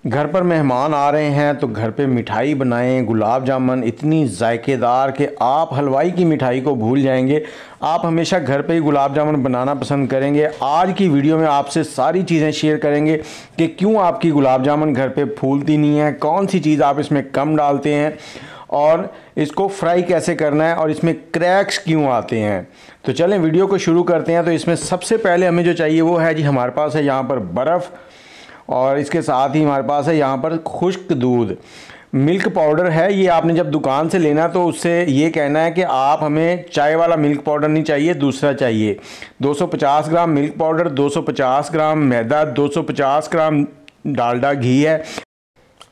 घर पर मेहमान आ रहे हैं तो घर पे मिठाई बनाएं, गुलाब जामुन इतनी जायकेदार कि आप हलवाई की मिठाई को भूल जाएंगे। आप हमेशा घर पे ही गुलाब जामुन बनाना पसंद करेंगे। आज की वीडियो में आपसे सारी चीज़ें शेयर करेंगे कि क्यों आपकी गुलाब जामुन घर पे फूलती नहीं है, कौन सी चीज़ आप इसमें कम डालते हैं और इसको फ्राई कैसे करना है और इसमें क्रैक्स क्यों आते हैं। तो चलें वीडियो को शुरू करते हैं। तो इसमें सबसे पहले हमें जो चाहिए वो है जी, हमारे पास है यहाँ पर बर्फ़ और इसके साथ ही हमारे पास है यहाँ पर खुश्क दूध। मिल्क पाउडर है, ये आपने जब दुकान से लेना तो उससे ये कहना है कि आप हमें चाय वाला मिल्क पाउडर नहीं चाहिए, दूसरा चाहिए। 250 ग्राम मिल्क पाउडर, 250 ग्राम मैदा, 250 ग्राम डालडा घी है,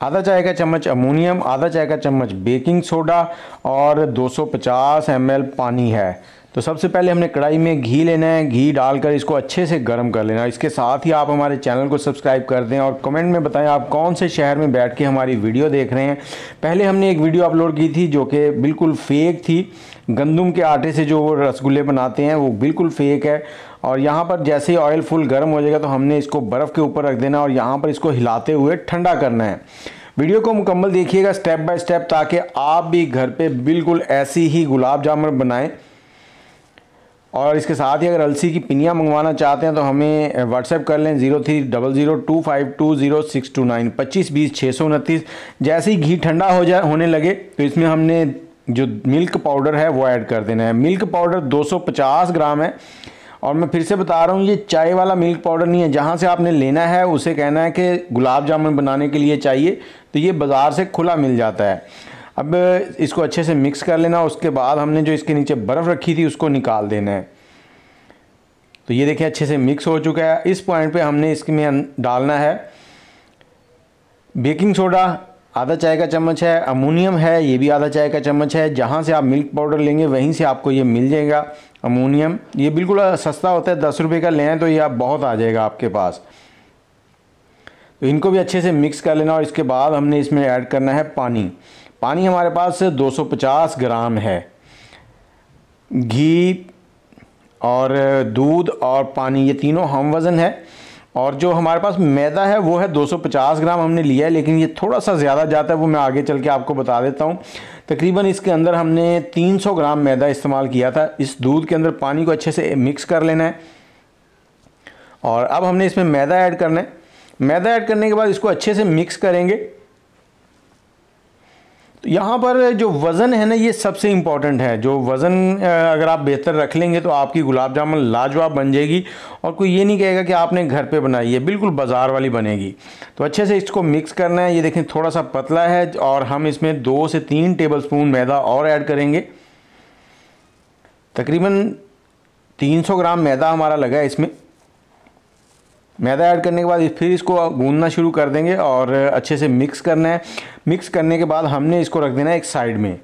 आधा चाय का चम्मच अमोनियम, आधा चाय का चम्मच बेकिंग सोडा और 250 ml पानी है। तो सबसे पहले हमने कढ़ाई में घी लेना है, घी डालकर इसको अच्छे से गर्म कर लेना है। इसके साथ ही आप हमारे चैनल को सब्सक्राइब कर दें और कमेंट में बताएं आप कौन से शहर में बैठ के हमारी वीडियो देख रहे हैं। पहले हमने एक वीडियो अपलोड की थी जो कि बिल्कुल फेक थी। गंदम के आटे से जो वो रसगुल्ले बनाते हैं वो बिल्कुल फेक है। और यहाँ पर जैसे ही ऑयल फुल गर्म हो जाएगा तो हमने इसको बर्फ़ के ऊपर रख देना और यहाँ पर इसको हिलाते हुए ठंडा करना है। वीडियो को मुकम्मल देखिएगा स्टेप बाय स्टेप, ताकि आप भी घर पे बिल्कुल ऐसी ही गुलाब जामुन बनाएं। और इसके साथ ही अगर अलसी की पिनियाँ मंगवाना चाहते हैं तो हमें व्हाट्सएप कर लें 030025200629 2520 629। जैसे ही घी ठंडा होने लगे तो इसमें हमने जो मिल्क पाउडर है वो ऐड कर देना है। मिल्क पाउडर 250 ग्राम है और मैं फिर से बता रहा हूँ ये चाय वाला मिल्क पाउडर नहीं है। जहाँ से आपने लेना है उसे कहना है कि गुलाब जामुन बनाने के लिए चाहिए, तो ये बाज़ार से खुला मिल जाता है। अब इसको अच्छे से मिक्स कर लेना। उसके बाद हमने जो इसके नीचे बर्फ़ रखी थी उसको निकाल देना है। तो ये देखिए अच्छे से मिक्स हो चुका है। इस पॉइंट पे हमने इसमें डालना है बेकिंग सोडा, आधा चाय का चम्मच है, अमोनियम है, ये भी आधा चाय का चम्मच है। जहाँ से आप मिल्क पाउडर लेंगे वहीं से आपको ये मिल जाएगा अमोनियम। ये बिल्कुल सस्ता होता है, 10 रुपये का लें तो ये आप बहुत आ जाएगा आपके पास। तो इनको भी अच्छे से मिक्स कर लेना और इसके बाद हमने इसमें ऐड करना है पानी। पानी हमारे पास 250 ग्राम है। घी और दूध और पानी ये तीनों हम वज़न है। और जो हमारे पास मैदा है वो है 250 ग्राम हमने लिया है, लेकिन ये थोड़ा सा ज़्यादा जाता है, वो मैं आगे चल के आपको बता देता हूँ। तकरीबन इसके अंदर हमने 300 ग्राम मैदा इस्तेमाल किया था। इस दूध के अंदर पानी को अच्छे से मिक्स कर लेना है और अब हमने इसमें मैदा ऐड करना है। मैदा ऐड करने के बाद इसको अच्छे से मिक्स करेंगे। तो यहाँ पर जो वज़न है ना, ये सबसे इम्पॉर्टेंट है। जो वज़न अगर आप बेहतर रख लेंगे तो आपकी गुलाब जामुन लाजवाब बन जाएगी और कोई ये नहीं कहेगा कि आपने घर पे बनाई है, बिल्कुल बाज़ार वाली बनेगी। तो अच्छे से इसको मिक्स करना है। ये देखें थोड़ा सा पतला है और हम इसमें 2 से 3 टेबलस्पून मैदा और ऐड करेंगे। तकरीबन 300 ग्राम मैदा हमारा लगा है इसमें। मैदा ऐड करने के बाद फिर इसको गूंदना शुरू कर देंगे और अच्छे से मिक्स करना है। मिक्स करने के बाद हमने इसको रख देना है एक साइड में।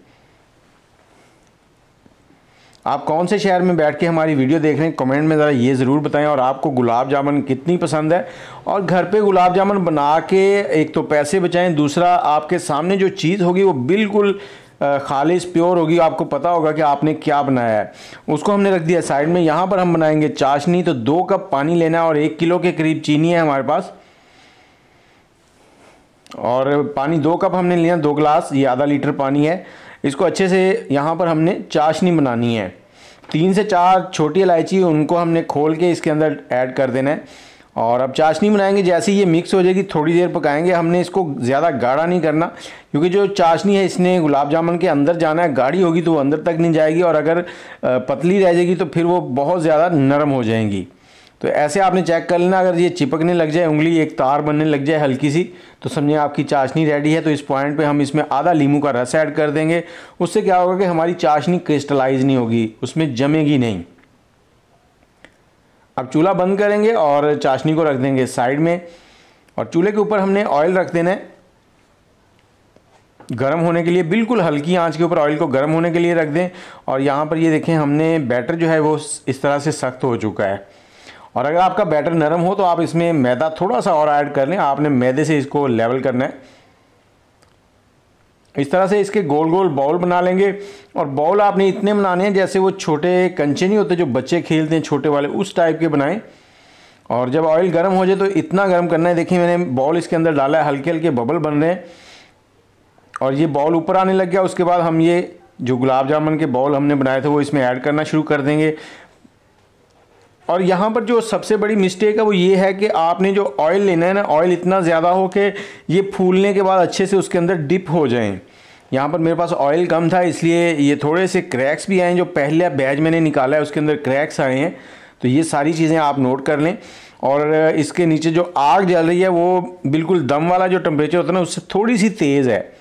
आप कौन से शहर में बैठ के हमारी वीडियो देख रहे हैं कमेंट में ज़रा ये ज़रूर बताएं और आपको गुलाब जामुन कितनी पसंद है। और घर पे गुलाब जामुन बना के एक तो पैसे बचाएं, दूसरा आपके सामने जो चीज़ होगी वो बिल्कुल खालिस प्योर होगी। आपको पता होगा कि आपने क्या बनाया है। उसको हमने रख दिया साइड में। यहाँ पर हम बनाएंगे चाशनी। तो 2 कप पानी लेना है और 1 किलो के करीब चीनी है हमारे पास। और पानी 2 कप हमने लिया, 2 गिलास, ये आधा लीटर पानी है। इसको अच्छे से यहाँ पर हमने चाशनी बनानी है। 3 से 4 छोटी इलायची उनको हमने खोल के इसके अंदर ऐड कर देना है। और अब चाशनी बनाएंगे। जैसे ये मिक्स हो जाएगी थोड़ी देर पकाएंगे। हमने इसको ज़्यादा गाढ़ा नहीं करना, क्योंकि जो चाशनी है इसने गुलाब जामुन के अंदर जाना है। गाढ़ी होगी तो वो अंदर तक नहीं जाएगी और अगर पतली रह जाएगी तो फिर वो बहुत ज़्यादा नरम हो जाएंगी। तो ऐसे आपने चेक कर लेना। अगर ये चिपकने लग जाए, उंगली एक तार बनने लग जाए हल्की सी, तो समझिए आपकी चाशनी रेडी है। तो इस पॉइंट पे हम इसमें आधा नींबू का रस ऐड कर देंगे। उससे क्या होगा कि हमारी चाशनी क्रिस्टलाइज नहीं होगी, उसमें जमेगी नहीं। अब चूल्हा बंद करेंगे और चाशनी को रख देंगे साइड में और चूल्हे के ऊपर हमने ऑयल रख देना है गर्म होने के लिए। बिल्कुल हल्की आंच के ऊपर ऑयल को गर्म होने के लिए रख दें। और यहाँ पर ये देखें हमने बैटर जो है वो इस तरह से सख्त हो चुका है। और अगर आपका बैटर नरम हो तो आप इसमें मैदा थोड़ा सा और ऐड कर लें। आपने मैदे से इसको लेवल करना है। इस तरह से इसके गोल गोल बॉल बना लेंगे। और बॉल आपने इतने बनाने हैं जैसे वो छोटे कंचे नहीं होते जो बच्चे खेलते हैं छोटे वाले, उस टाइप के बनाएं। और जब ऑयल गर्म हो जाए तो इतना गर्म करना है, देखिए मैंने बॉल इसके अंदर डाला है, हल्के हल्के बबल बन रहे हैं और ये बॉल ऊपर आने लग गया। उसके बाद हम ये जो गुलाब जामुन के बॉल हमने बनाए थे वो इसमें ऐड करना शुरू कर देंगे। और यहाँ पर जो सबसे बड़ी मिस्टेक है वो ये है कि आपने जो ऑयल लेना है ना, ऑयल इतना ज़्यादा हो कि ये फूलने के बाद अच्छे से उसके अंदर डिप हो जाएं। यहाँ पर मेरे पास ऑयल कम था इसलिए ये थोड़े से क्रैक्स भी आए हैं, जो पहले बैच मैंने निकाला है उसके अंदर क्रैक्स आए हैं। तो ये सारी चीज़ें आप नोट कर लें। और इसके नीचे जो आग जल रही है वो बिल्कुल दम वाला जो टेम्परेचर होता है ना उससे थोड़ी सी तेज़ है।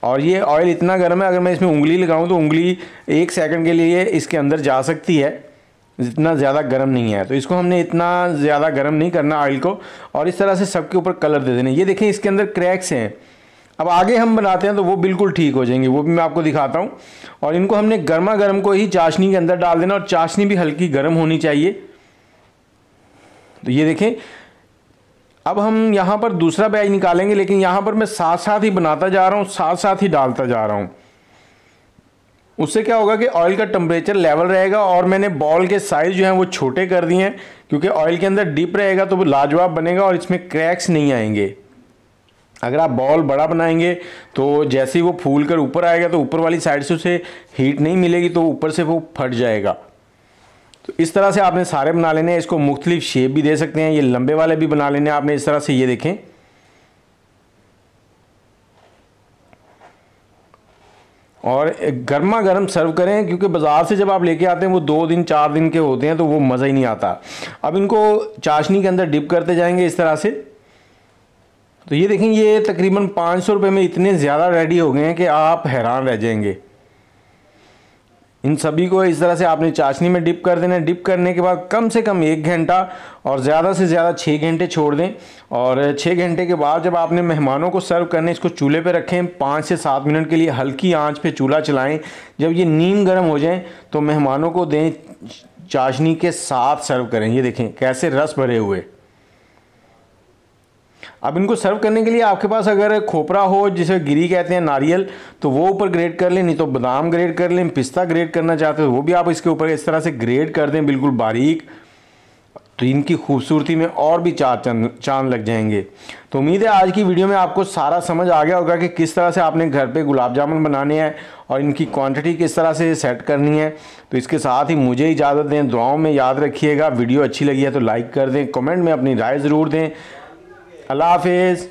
और ये ऑयल इतना गर्म है, अगर मैं इसमें उंगली लगाऊं तो उंगली 1 सेकंड के लिए इसके अंदर जा सकती है, इतना ज़्यादा गर्म नहीं है। तो इसको हमने इतना ज़्यादा गर्म नहीं करना ऑयल को, और इस तरह से सबके ऊपर कलर दे देने। ये देखें इसके अंदर क्रैक्स हैं, अब आगे हम बनाते हैं तो वो बिल्कुल ठीक हो जाएंगे, वो भी मैं आपको दिखाता हूँ। और इनको हमने गर्मा गर्म को ही चाशनी के अंदर डाल देना, और चाशनी भी हल्की गर्म होनी चाहिए। तो ये देखें अब हम यहाँ पर दूसरा बैच निकालेंगे, लेकिन यहाँ पर मैं साथ साथ ही बनाता जा रहा हूँ, साथ साथ ही डालता जा रहा हूँ। उससे क्या होगा कि ऑयल का टेम्परेचर लेवल रहेगा, और मैंने बॉल के साइज़ जो हैं वो छोटे कर दिए हैं, क्योंकि ऑयल के अंदर डिप रहेगा तो वो लाजवाब बनेगा और इसमें क्रैक्स नहीं आएंगे। अगर आप बॉल बड़ा बनाएंगे तो जैसे ही वो फूल कर ऊपर आएगा तो ऊपर वाली साइड से उसे हीट नहीं मिलेगी, तो ऊपर से वो फट जाएगा। तो इस तरह से आपने सारे बना लेने हैं। इसको मुख्तलिफ शेप भी दे सकते हैं, ये लंबे वाले भी बना लेने हैं आपने इस तरह से। ये देखें और गर्मा गर्म सर्व करें, क्योंकि बाज़ार से जब आप लेके आते हैं वो 2 दिन 4 दिन के होते हैं तो वो मज़ा ही नहीं आता। अब इनको चाशनी के अंदर डिप करते जाएंगे इस तरह से। तो ये देखें ये तकरीबन 500 रुपये में इतने ज़्यादा रेडी हो गए हैं कि आप हैरान रह जाएंगे। इन सभी को इस तरह से आपने चाशनी में डिप कर देना है। डिप करने के बाद कम से कम 1 घंटा और ज़्यादा से ज़्यादा 6 घंटे छोड़ दें। और 6 घंटे के बाद जब आपने मेहमानों को सर्व करने, इसको चूल्हे पे रखें, 5 से 7 मिनट के लिए हल्की आंच पे चूल्हा चलाएं। जब ये नीम गर्म हो जाएं तो मेहमानों को दें, चाशनी के साथ सर्व करें। ये देखें कैसे रस भरे हुए। अब इनको सर्व करने के लिए आपके पास अगर खोपरा हो, जिसे गिरी कहते हैं, नारियल, तो वो ऊपर ग्रेट कर लें, नहीं तो बादाम ग्रेट कर लें, पिस्ता ग्रेट करना चाहते हो वो भी आप इसके ऊपर इस तरह से ग्रेट कर दें बिल्कुल बारीक। तो इनकी खूबसूरती में और भी चांद लग जाएंगे। तो उम्मीद है आज की वीडियो में आपको सारा समझ आ गया होगा कि किस तरह से आपने घर पे गुलाब जामुन बनाने हैं और इनकी क्वांटिटी किस तरह से सेट करनी है। तो इसके साथ ही मुझे इजाज़त दें, दुआओं में याद रखिएगा। वीडियो अच्छी लगी है तो लाइक कर दें, कमेंट में अपनी राय ज़रूर दें। अल्लाह हाफिज़।